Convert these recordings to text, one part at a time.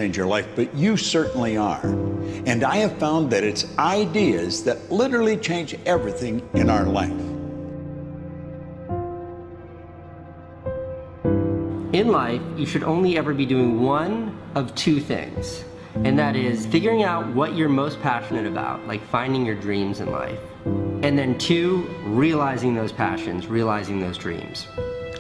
change your life, but you certainly are. And I have found that it's ideas that literally change everything in our life. In life, you should only ever be doing one of two things, and that is figuring out what you're most passionate about, like finding your dreams in life, and then two, realizing those passions, realizing those dreams.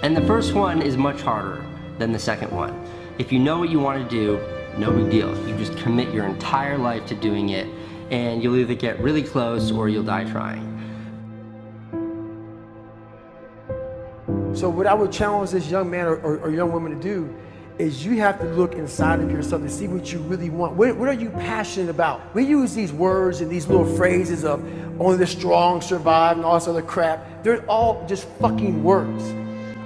And the first one is much harder than the second one. If you know what you want to do, no big deal. You just commit your entire life to doing it, and you'll either get really close or you'll die trying. So what I would challenge this young man or young woman to do is you have to look inside of yourself and see what you really want. What are you passionate about? We use these words and these little phrases of only the strong survive and all this other crap. They're all just fucking words.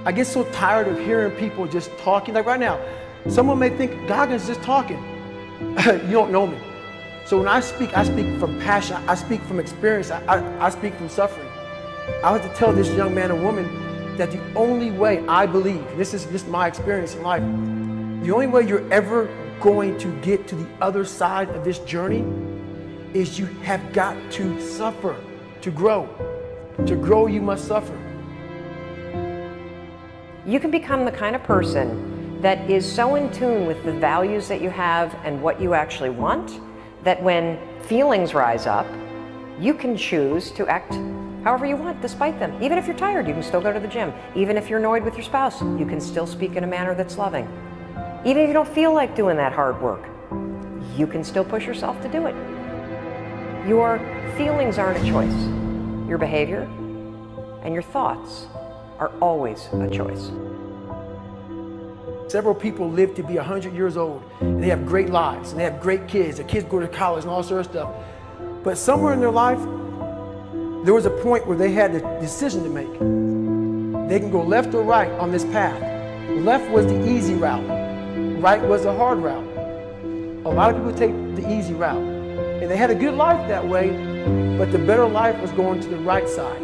I get so tired of hearing people just talking. Like right now, someone may think Goggins just talking. You don't know me. So when I speak from passion. I speak from experience. I speak from suffering. I have to tell this young man or woman that the only way I believe, and this is just my experience in life, the only way you're ever going to get to the other side of this journey is you have got to suffer to grow. To grow, you must suffer. You can become the kind of person that is so in tune with the values that you have and what you actually want, that when feelings rise up, you can choose to act however you want despite them. Even if you're tired, you can still go to the gym. Even if you're annoyed with your spouse, you can still speak in a manner that's loving. Even if you don't feel like doing that hard work, you can still push yourself to do it. Your feelings aren't a choice. Your behavior and your thoughts are always a choice. Several people live to be 100 years old, and they have great lives, and they have great kids. Their kids go to college and all sorts of stuff. But somewhere in their life, there was a point where they had a decision to make. They can go left or right on this path. Left was the easy route. Right was the hard route. A lot of people take the easy route. And they had a good life that way, but the better life was going to the right side.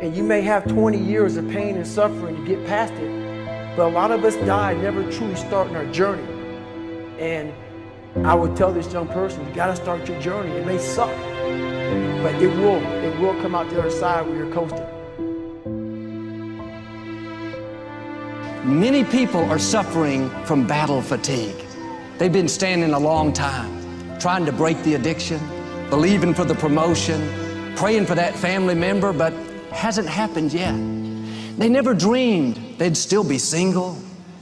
And you may have 20 years of pain and suffering to get past it, but a lot of us die never truly starting our journey. And I would tell this young person, you gotta start your journey. It may suck, but it will come out the other side where you're coasting. Many people are suffering from battle fatigue. They've been standing a long time, trying to break the addiction, believing for the promotion, praying for that family member, but hasn't happened yet. They never dreamed they'd still be single,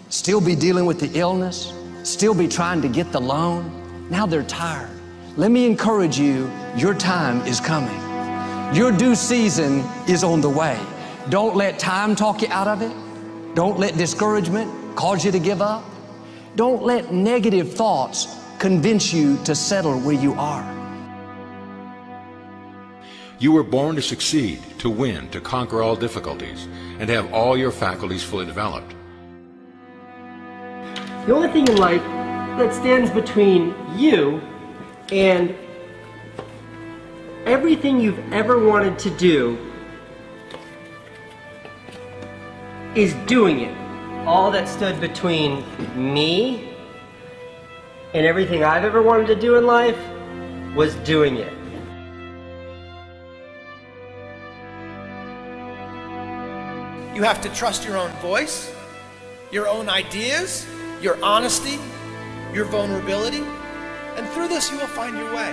still be dealing with the illness, still be trying to get the loan. Now they're tired. Let me encourage you, your time is coming. Your due season is on the way. Don't let time talk you out of it. Don't let discouragement cause you to give up. Don't let negative thoughts convince you to settle where you are. You were born to succeed, to win, to conquer all difficulties, and have all your faculties fully developed. The only thing in life that stands between you and everything you've ever wanted to do is doing it. All that stood between me and everything I've ever wanted to do in life was doing it. You have to trust your own voice, your own ideas, your honesty, your vulnerability, and through this you will find your way.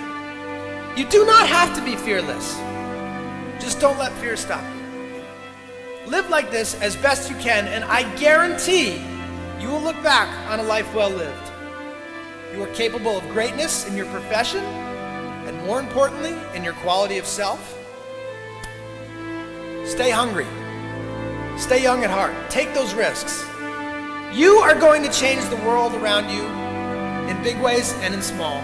You do not have to be fearless. Just don't let fear stop you. Live like this as best you can, and I guarantee you will look back on a life well lived. You are capable of greatness in your profession, and more importantly, in your quality of self. Stay hungry. Stay young at heart. Take those risks. You are going to change the world around you in big ways and in small.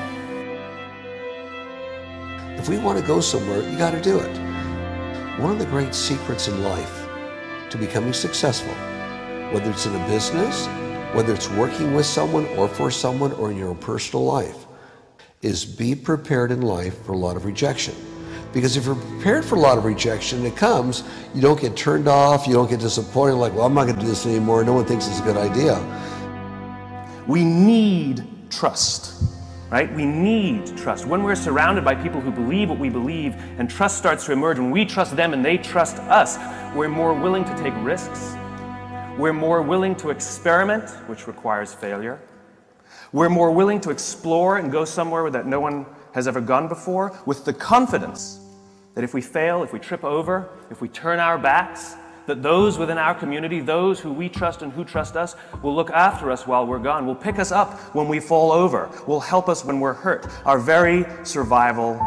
If we want to go somewhere, you got to do it. One of the great secrets in life to becoming successful, whether it's in a business, whether it's working with someone or for someone or in your own personal life, is be prepared in life for a lot of rejection. Because if you're prepared for a lot of rejection, it comes, you don't get turned off, you don't get disappointed, like, well, I'm not going to do this anymore, no one thinks it's a good idea. We need trust, right? We need trust. When we're surrounded by people who believe what we believe and trust starts to emerge, when we trust them and they trust us, we're more willing to take risks. We're more willing to experiment, which requires failure. We're more willing to explore and go somewhere that no one has ever gone before, with the confidence that if we fail, if we trip over, if we turn our backs, that those within our community, those who we trust and who trust us, will look after us while we're gone, will pick us up when we fall over, will help us when we're hurt. Our very survival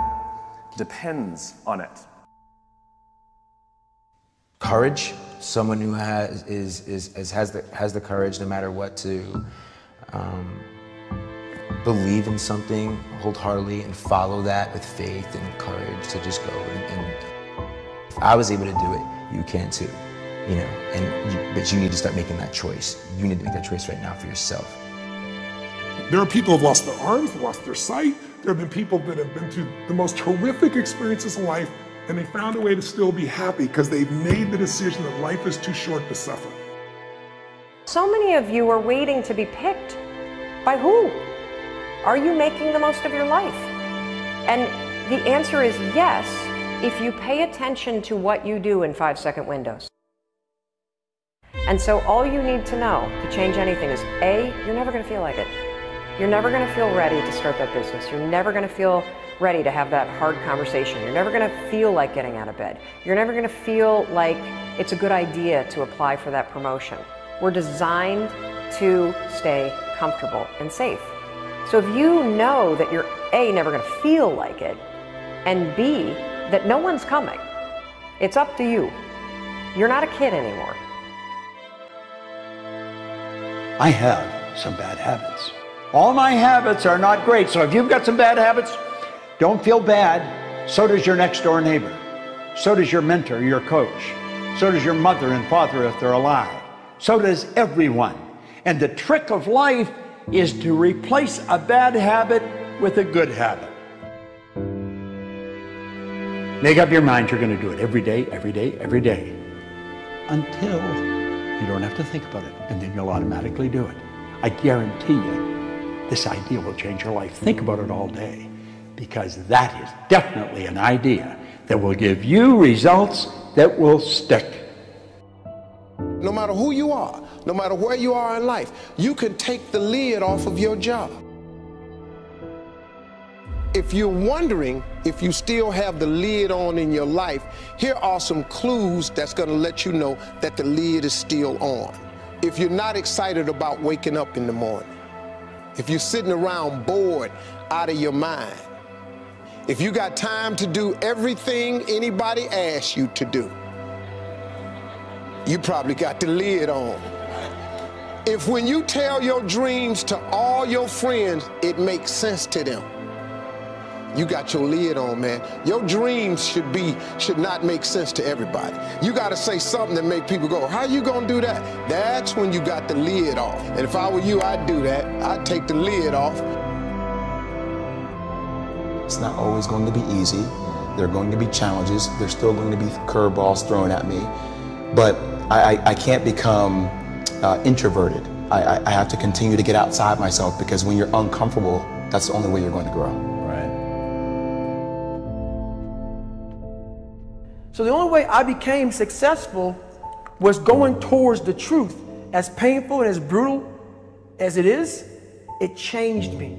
depends on it. Courage, someone who has the courage no matter what to believe in something wholeheartedly and follow that with faith and courage to just go. And if I was able to do it, you can too. You know, but you need to start making that choice. You need to make that choice right now for yourself. There are people who have lost their arms, lost their sight. There have been people that have been through the most horrific experiences in life, and they found a way to still be happy because they've made the decision that life is too short to suffer. So many of you are waiting to be picked. By who? Are you making the most of your life? And the answer is yes, if you pay attention to what you do in 5-second windows. And so all you need to know to change anything is A, you're never going to feel like it. You're never going to feel ready to start that business. You're never going to feel ready to have that hard conversation. You're never going to feel like getting out of bed. You're never going to feel like it's a good idea to apply for that promotion. We're designed to stay comfortable and safe. So if you know that you're A, never going to feel like it, and B, that no one's coming, it's up to you. You're not a kid anymore. I have some bad habits. All my habits are not great, so if you've got some bad habits, don't feel bad. So does your next door neighbor. So does your mentor, your coach. So does your mother and father if they're alive. So does everyone. And the trick of life is to replace a bad habit with a good habit. Make up your mind you're going to do it every day, every day, every day, until you don't have to think about it, and then you'll automatically do it. I guarantee you, this idea will change your life. Think about it all day, because that is definitely an idea that will give you results that will stick. No matter who you are, no matter where you are in life, you can take the lid off of your job. If you're wondering if you still have the lid on in your life, here are some clues that's going to let you know that the lid is still on. If you're not excited about waking up in the morning, if you're sitting around bored out of your mind, if you got time to do everything anybody asks you to do, you probably got the lid on. If when you tell your dreams to all your friends, it makes sense to them, you got your lid on, man. Your dreams should not make sense to everybody. You got to say something that make people go, how you gonna do that? That's when you got the lid off. And if I were you, I'd do that. I'd take the lid off. It's not always going to be easy. There are going to be challenges. There's still going to be curveballs thrown at me. But I can't become introverted. I have to continue to get outside myself, because when you're uncomfortable, that's the only way you're going to grow. So the only way I became successful was going towards the truth. As painful and as brutal as it is, it changed me.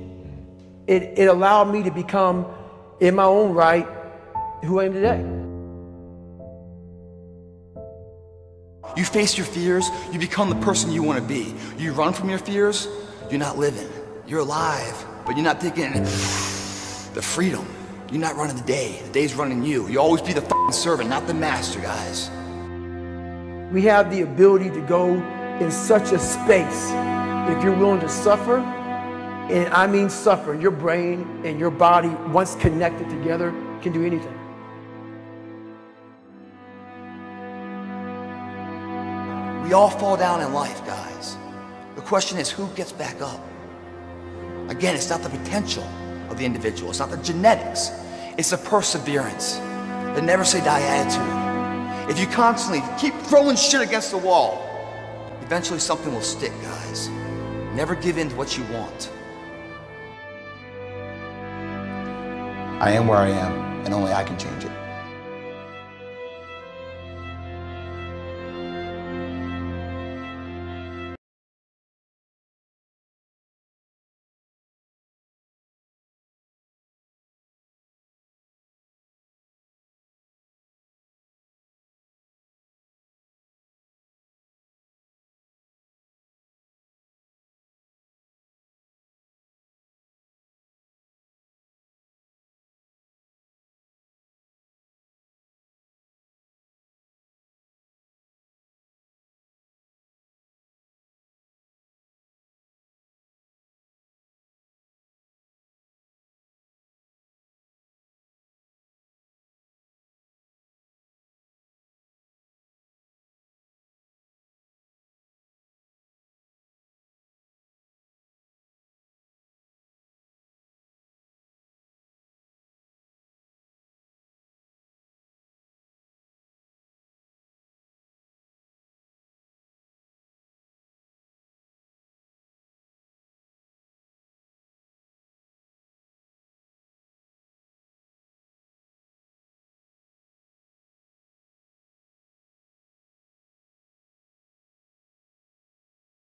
It allowed me to become, in my own right, who I am today. You face your fears, you become the person you want to be. You run from your fears, you're not living. You're alive, but you're not taking the freedom. You're not running the day. The day's running you. You always be the f***ing servant, not the master, guys. We have the ability to go in such a space if you're willing to suffer, and I mean suffer. Your brain and your body, once connected together, can do anything. We all fall down in life, guys. The question is, who gets back up? Again, it's not the potential of the individual. It's not the genetics. It's the perseverance, the never say die attitude. If you constantly keep throwing shit against the wall, eventually something will stick, guys. Never give in to what you want. I am where I am, and only I can change it.